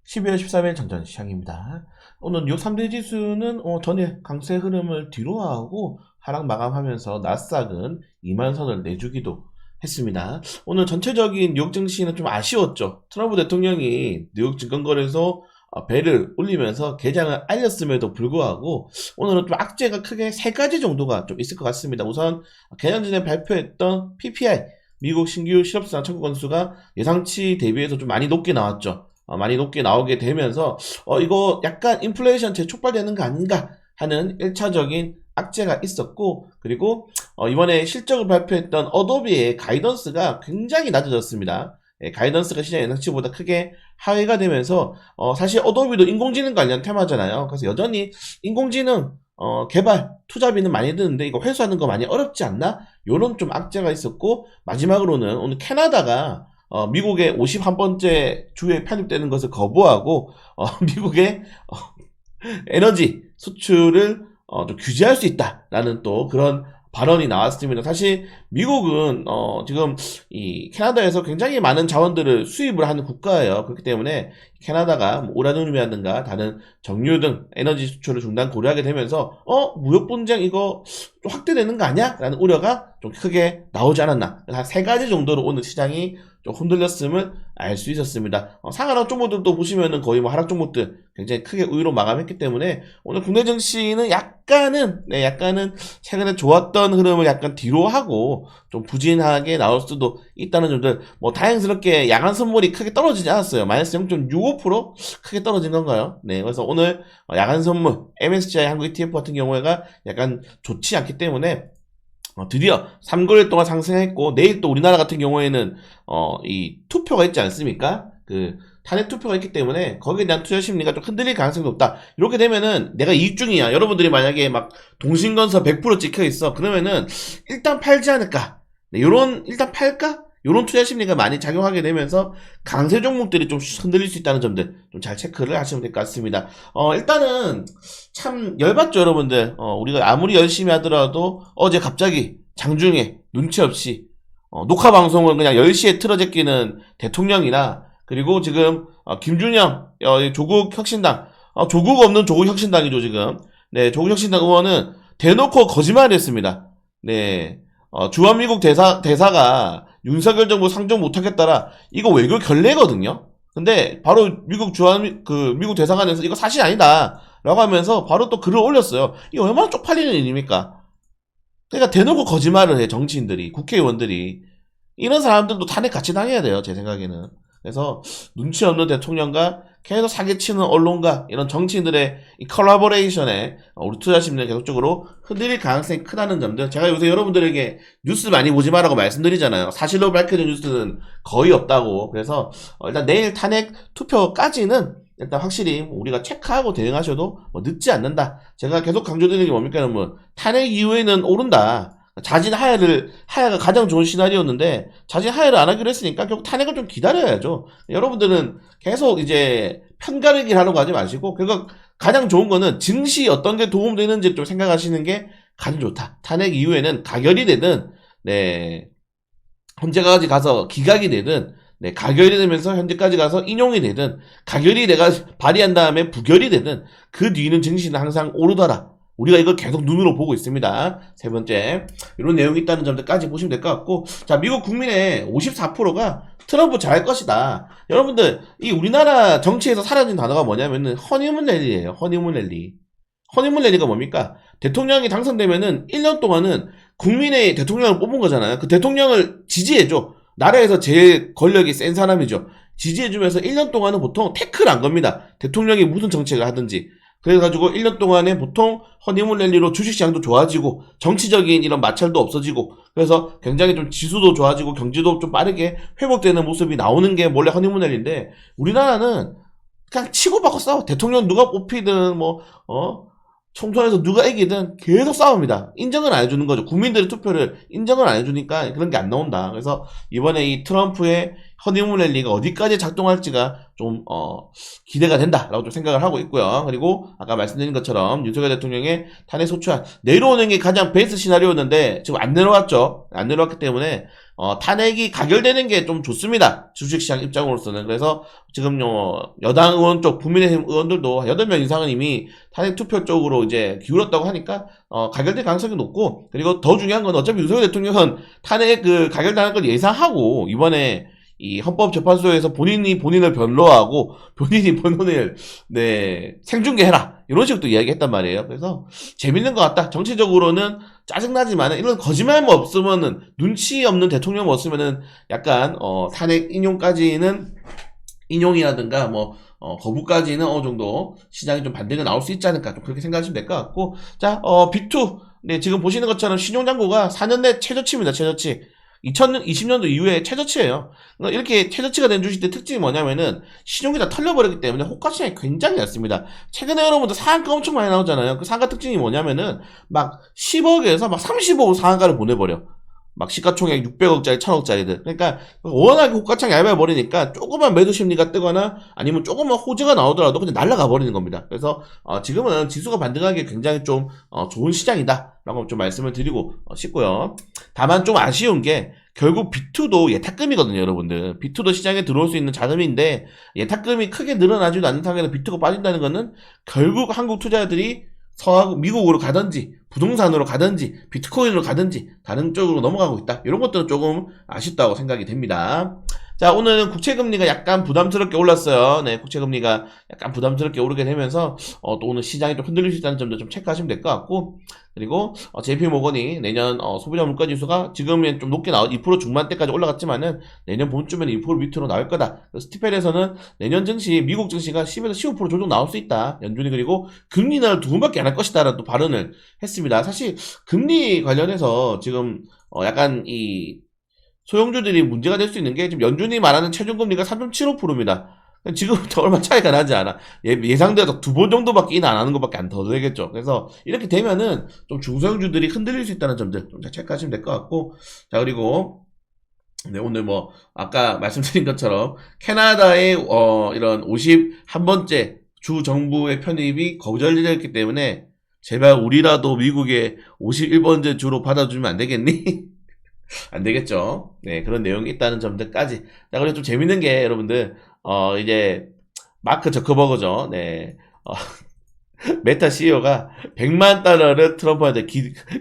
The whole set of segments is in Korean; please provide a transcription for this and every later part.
12월 13일 전전시장입니다. 오늘 뉴욕 3대 지수는 전일 강세 흐름을 뒤로하고 하락 마감하면서 나스닥은 2만 선을 내주기도 했습니다. 오늘 전체적인 뉴욕 증시는 좀 아쉬웠죠. 트럼프 대통령이 뉴욕 증권거래소 벨을 울리면서 개장을 알렸음에도 불구하고 오늘은 좀 악재가 크게 세 가지 정도가 좀 있을 것 같습니다. 우선 개장 전에 발표했던 PPI 미국 신규 실업수당 청구 건수가 예상치 대비해서 좀 많이 높게 나왔죠. 많이 높게 나오게 되면서 이거 약간 인플레이션 재촉발되는 거 아닌가 하는 1차적인 악재가 있었고, 그리고 이번에 실적을 발표했던 어도비의 가이던스가 굉장히 낮아졌습니다. 가이던스가 시장 예상치보다 크게 하회가 되면서 사실 어도비도 인공지능 관련 테마잖아요. 그래서 여전히 인공지능 개발 투자비는 많이 드는데 이거 회수하는 거 많이 어렵지 않나? 요런 좀 악재가 있었고, 마지막으로는 오늘 캐나다가 미국의 51번째 주에 편입되는 것을 거부하고 미국의 에너지 수출을 좀 규제할 수 있다라는 또 그런 발언이 나왔습니다. 사실 미국은 지금 이 캐나다에서 굉장히 많은 자원들을 수입을 하는 국가예요. 그렇기 때문에 캐나다가 뭐 우라늄이라든가 다른 정유 등 에너지 수출을 중단 고려하게 되면서 무역 분쟁 이거 좀 확대되는 거 아니야? 라는 우려가 좀 크게 나오지 않았나. 한 세 가지 정도로 오늘 시장이 좀 흔들렸음을 알 수 있었습니다. 상하락 종목들도 보시면은 거의 뭐 하락 종목들 굉장히 크게 우위로 마감했기 때문에 오늘 국내 증시는 약간은 최근에 좋았던 흐름을 약간 뒤로 하고 좀 부진하게 나올 수도 있다는 점들. 뭐 다행스럽게 야간 선물이 크게 떨어지지 않았어요. 마이너스 0.65% 크게 떨어진 건가요? 네, 그래서 오늘 야간 선물 MSCI 한국 ETF 같은 경우에가 약간 좋지 않기 때문에 드디어 3개월 동안 상승했고, 내일 또 우리나라 같은 경우에는 이 투표가 있지 않습니까? 그 탄핵 투표가 있기 때문에 거기에 대한 투자 심리가 좀 흔들릴 가능성이 높다. 이렇게 되면은 내가 이익 중이야. 여러분들이 만약에 막 동신건설 100% 찍혀 있어. 그러면은 일단 팔지 않을까? 네, 일단 팔까? 요런 투자 심리가 많이 작용하게 되면서 강세 종목들이 좀 흔들릴 수 있다는 점들 좀 잘 체크를 하시면 될 것 같습니다. 일단은 참 열받죠, 여러분들. 우리가 아무리 열심히 하더라도 어제 갑자기 장중에 눈치 없이 녹화 방송을 그냥 10시에 틀어제끼는 대통령이나, 그리고 지금 김준영 조국 혁신당, 조국 없는 조국 혁신당이죠 지금. 네, 조국 혁신당 의원은 대놓고 거짓말했습니다. 네, 주한미국 대사가 윤석열 정부 상정 못하겠다라, 이거 외교 결례거든요. 근데 바로 미국 대사관에서 이거 사실 아니다 라고 하면서 바로 또 글을 올렸어요. 이게 얼마나 쪽팔리는 일입니까? 그러니까 대놓고 거짓말을 해, 정치인들이, 국회의원들이. 이런 사람들도 탄핵 같이 당해야 돼요, 제 생각에는. 그래서 눈치 없는 대통령과 계속 사기치는 언론과 이런 정치인들의 이 컬라보레이션에 우리 투자 심리를 계속적으로 흔들릴 가능성이 크다는 점들. 제가 요새 여러분들에게 뉴스 많이 보지 말라고 말씀드리잖아요. 사실로 밝혀진 뉴스는 거의 없다고. 그래서 일단 내일 탄핵 투표까지는 일단 확실히 우리가 체크하고 대응하셔도 늦지 않는다. 제가 계속 강조드리는 게 뭡니까? 여러분, 탄핵 이후에는 오른다. 자진 하야가 가장 좋은 시나리오였는데 자진 하야를 안 하기로 했으니까 결국 탄핵을 좀 기다려야죠. 여러분들은 계속 이제 편가르기를 하려고 하지 마시고, 결국 가장 좋은 거는 증시 어떤 게 도움되는지 좀 생각하시는 게 가장 좋다. 탄핵 이후에는 가결이 되든, 네, 현재까지 가서 기각이 되든, 네, 가결이 되면서 현재까지 가서 인용이 되든, 가결이 내가 발의한 다음에 부결이 되든, 그 뒤는 증시는 항상 오르더라. 우리가 이걸 계속 눈으로 보고 있습니다. 세 번째, 이런 내용이 있다는 점들까지 보시면 될 것 같고, 자, 미국 국민의 54%가 트럼프 잘할 것이다. 여러분들, 이 우리나라 정치에서 사라진 단어가 뭐냐면은 허니문 랠리예요. 허니문 랠리. 허니문 랠리가 뭡니까? 대통령이 당선되면은 1년 동안은 국민의 대통령을 뽑은 거잖아요. 그 대통령을 지지해줘. 나라에서 제일 권력이 센 사람이죠. 지지해주면서 1년 동안은 보통 태클 안 겁니다. 대통령이 무슨 정책을 하든지. 그래가지고 1년 동안에 보통 허니문 랠리로 주식시장도 좋아지고 정치적인 이런 마찰도 없어지고, 그래서 굉장히 좀 지수도 좋아지고 경제도 좀 빠르게 회복되는 모습이 나오는 게 원래 허니문 랠리인데, 우리나라는 그냥 치고받고 싸워. 대통령 누가 뽑히든 총선에서 누가 이기든 계속 싸웁니다. 인정을 안 해주는 거죠. 국민들의 투표를 인정을 안 해주니까 그런 게 안 나온다. 그래서 이번에 이 트럼프의 허니문 랠리가 어디까지 작동할지가 좀 기대가 된다라고 좀 생각을 하고 있고요. 그리고 아까 말씀드린 것처럼 윤석열 대통령의 탄핵 소추안 내려오는 게 가장 베스트 시나리오였는데 지금 안 내려왔죠. 안 내려왔기 때문에 탄핵이 가결되는 게 좀 좋습니다. 주식시장 입장으로서는. 그래서 지금 여당 의원 쪽 국민의힘 의원들도 8명 이상은 이미 탄핵 투표 쪽으로 이제 기울었다고 하니까 가결될 가능성이 높고, 그리고 더 중요한 건 어차피 윤석열 대통령은 탄핵 가결당할 걸 예상하고 이번에 이 헌법재판소에서 본인이 본인을 변로하고 본인이 본인을 생중계해라 이런 식으로 또 이야기했단 말이에요. 그래서 재밌는 것 같다. 정치적으로는 짜증나지만 이런 거짓말만 없으면은, 눈치 없는 대통령 없으면은 약간 탄핵 인용이라든가 거부까지는 어느 정도 시장이 좀 반등이 나올 수 있지 않을까, 좀 그렇게 생각하시면 될 것 같고. 자, B2. 네, 지금 보시는 것처럼 신용잔고가 4년 내 최저치입니다. 최저치. 2020년도 이후에 최저치예요. 그러니까 이렇게 최저치가 된 주식의 특징이 뭐냐면은 신용이 다 털려버렸기 때문에 호가 시장이 굉장히 낮습니다. 최근에 여러분들 상한가 엄청 많이 나오잖아요. 그 상한가 특징이 뭐냐면은 막 10억에서 막 30억 상한가를 보내버려. 막 시가총액 600억짜리 1000억짜리들. 그러니까 워낙에 호가창이 얇아 버리니까 조그만 매도 심리가 뜨거나 아니면 조그만 호재가 나오더라도 그냥 날아가 버리는 겁니다. 그래서 지금은 지수가 반등하기 굉장히 좀 좋은 시장이다 라고 좀 말씀을 드리고 싶고요. 다만 좀 아쉬운 게 결국 B2도 예탁금이거든요, 여러분들. B2도 시장에 들어올 수 있는 자금인데 예탁금이 크게 늘어나지도 않는 상황에서 B2가 빠진다는 거는 결국 한국 투자자들이 미국으로 가든지 부동산으로 가든지 비트코인으로 가든지 다른 쪽으로 넘어가고 있다. 이런 것들은 조금 아쉽다고 생각이 됩니다. 자, 오늘은 국채금리가 약간 부담스럽게 올랐어요. 네, 국채금리가 약간 부담스럽게 오르게 되면서 또 오늘 시장이 좀 흔들릴 수 있다는 점도 좀 체크하시면 될 것 같고, 그리고 JP모건이 내년 소비자 물가지수가 지금은 좀 높게 2% 중반대까지 올라갔지만은 내년 봄쯤에는 2% 밑으로 나올 거다. 스티펠에서는 내년 증시, 미국 증시가 10에서 15% 조정 나올 수 있다. 연준이 그리고 금리 인하를 2번밖에 안 할 것이다라는 또 발언을 했습니다. 사실 금리 관련해서 지금 약간 이 소형주들이 문제가 될 수 있는 게, 지금 연준이 말하는 최종금리가 3.75%입니다. 지금부터 얼마 차이가 나지 않아. 예상대로 2번 정도밖에 인하 안 하는 것밖에 안 더 되겠죠. 그래서 이렇게 되면은 좀 중소형주들이 흔들릴 수 있다는 점들 좀 체크하시면 될 것 같고. 자, 그리고 네, 오늘 아까 말씀드린 것처럼 캐나다의 이런 51번째 주 정부의 편입이 거절되었기 때문에 제발 우리라도 미국의 51번째 주로 받아주면 안 되겠니? 안 되겠죠. 네, 그런 내용이 있다는 점들까지. 자, 그리고 좀 재밌는 게 여러분들, 이제, 마크 저커버그죠. 네, 메타 CEO가 100만 달러를 트럼프한테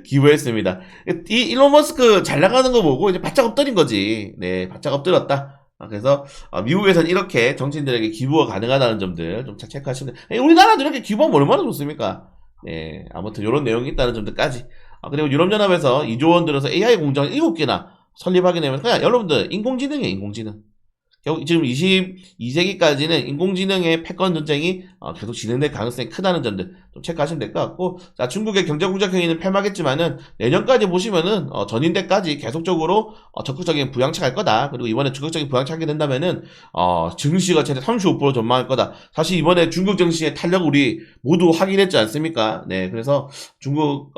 기부했습니다. 이 일론 머스크 잘 나가는 거 보고 이제 바짝 엎드린 거지. 네, 바짝 엎드렸다. 그래서 미국에서는 이렇게 정치인들에게 기부가 가능하다는 점들 좀 체크하시면 돼요. 우리나라도 이렇게 기부하면 얼마나 좋습니까? 네, 아무튼 이런 내용이 있다는 점들까지. 그리고 유럽연합에서 2조 원 들어서 AI 공장 7개나 설립하게 되면, 그냥 여러분들 인공지능이에요, 인공지능. 지금 22세기까지는 인공지능의 패권 전쟁이 계속 진행될 가능성이 크다는 점들 좀 체크하시면 될 것 같고. 자, 중국의 경제공작회의는 폐막했지만은 내년까지 보시면은 전인대까지 계속적으로 적극적인 부양차 갈 거다. 그리고 이번에 적극적인 부양차 하게 된다면은 증시가 최대 35% 전망할 거다. 사실 이번에 중국 증시의 탄력 우리 모두 확인했지 않습니까? 네, 그래서 중국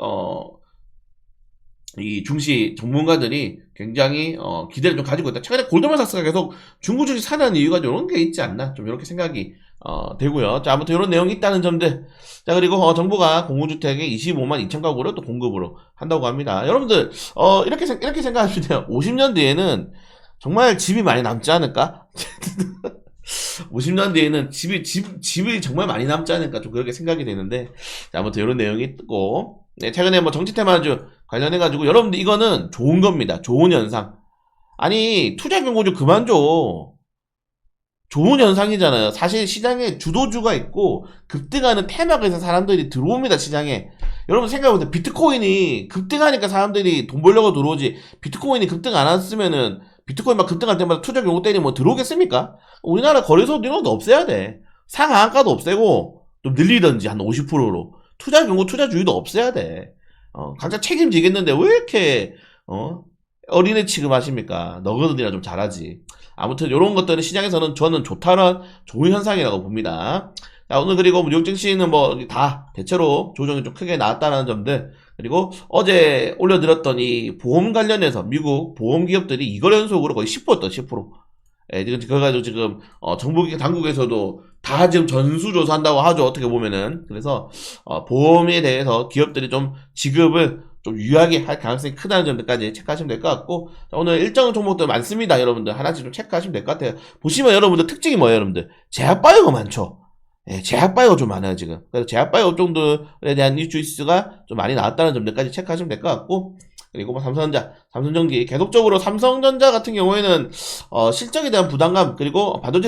이 중시 전문가들이 굉장히 기대를 좀 가지고 있다. 최근에 골드만삭스가 계속 중국 주식 사는 이유가 이런 게 있지 않나, 좀 이렇게 생각이 되고요. 자, 아무튼 이런 내용이 있다는 점들. 자, 그리고 정부가 공공주택에 25만 2천 가구를 또 공급으로 한다고 합니다. 여러분들 이렇게 생각하시면 돼요. 50년 뒤에는 정말 집이 많이 남지 않을까? 50년 뒤에는 집이 정말 많이 남지 않을까, 좀 그렇게 생각이 되는데. 자, 아무튼 이런 내용이 있고. 네, 최근에 정치 테마주 관련해가지고 여러분들 이거는 좋은 겁니다. 좋은 현상. 아니, 투자 경고 좀 그만 줘. 좋은 현상이잖아요. 사실 시장에 주도주가 있고 급등하는 테마가 있어서 사람들이 들어옵니다, 시장에. 여러분 생각해보세요. 비트코인이 급등하니까 사람들이 돈 벌려고 들어오지, 비트코인이 급등 안 했으면은 비트코인 막 급등할 때마다 투자 경고 때리면 들어오겠습니까? 우리나라 거래소 이런 것도 없애야 돼. 상한가도 없애고 좀 늘리든지 한 50%로. 투자 경고 투자주의도 없애야 돼. 각자 책임지겠는데 왜 이렇게 어린애 취급하십니까? 너희들이나 좀 잘하지. 아무튼 이런 것들은 시장에서는 저는 좋다는 좋은 현상이라고 봅니다. 자, 오늘 그리고 뉴욕 증시는 다 대체로 조정이 좀 크게 나왔다는 점들, 그리고 어제 올려드렸던 이 보험 관련해서 미국 보험 기업들이 2거래 연속으로 거의 10%였다, 10%. 예, 그거 가지고 지금 정부 당국에서도 다 지금 전수조사한다고 하죠. 어떻게 보면은. 그래서 보험에 대해서 기업들이 좀 지급을 좀 유의하게 할 가능성이 크다는 점들까지 체크하시면 될 것 같고, 자, 오늘 일정 종목들 많습니다. 여러분들 하나씩 좀 체크하시면 될 것 같아요. 보시면 여러분들 특징이 뭐예요, 여러분들? 제약바이오가 많죠. 예, 제약바이오 좀 많아요, 지금. 그래서 제약바이오 업종들에 대한 이슈가 좀 많이 나왔다는 점들까지 체크하시면 될 것 같고, 그리고 뭐 삼성전자, 삼성전기, 계속적으로 삼성전자 같은 경우에는, 실적에 대한 부담감, 그리고 반도체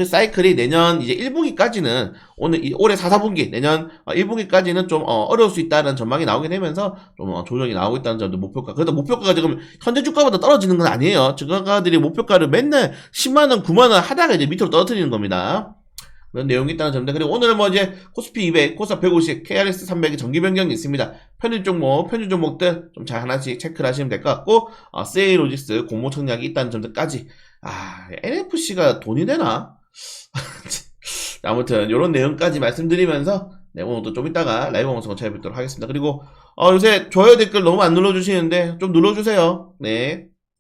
사이클이 내년 이제 1분기까지는, 올해 4, 4분기, 내년 1분기까지는 좀, 어려울 수 있다는 전망이 나오게 되면서, 좀, 조정이 나오고 있다는 점도 목표가. 그래도 목표가가 지금 현재 주가보다 떨어지는 건 아니에요. 주가들이 목표가를 맨날 10만원, 9만원 하다가 이제 밑으로 떨어뜨리는 겁니다. 그런 내용이 있다는 점인데, 그리고 오늘은 뭐 이제 코스피 200, 코스닥 150, KRX 300의 정기 변경이 있습니다. 편입 종목들 좀 잘 하나씩 체크를 하시면 될 것 같고, 세이로지스 공모 청약이 있다는 점들까지. NFC가 돈이 되나? 아무튼 이런 내용까지 말씀드리면서 네, 오늘도 좀 이따가 라이브 방송을 찾아뵙도록 하겠습니다. 그리고 요새 좋아요 댓글 너무 안 눌러주시는데 좀 눌러주세요. 네.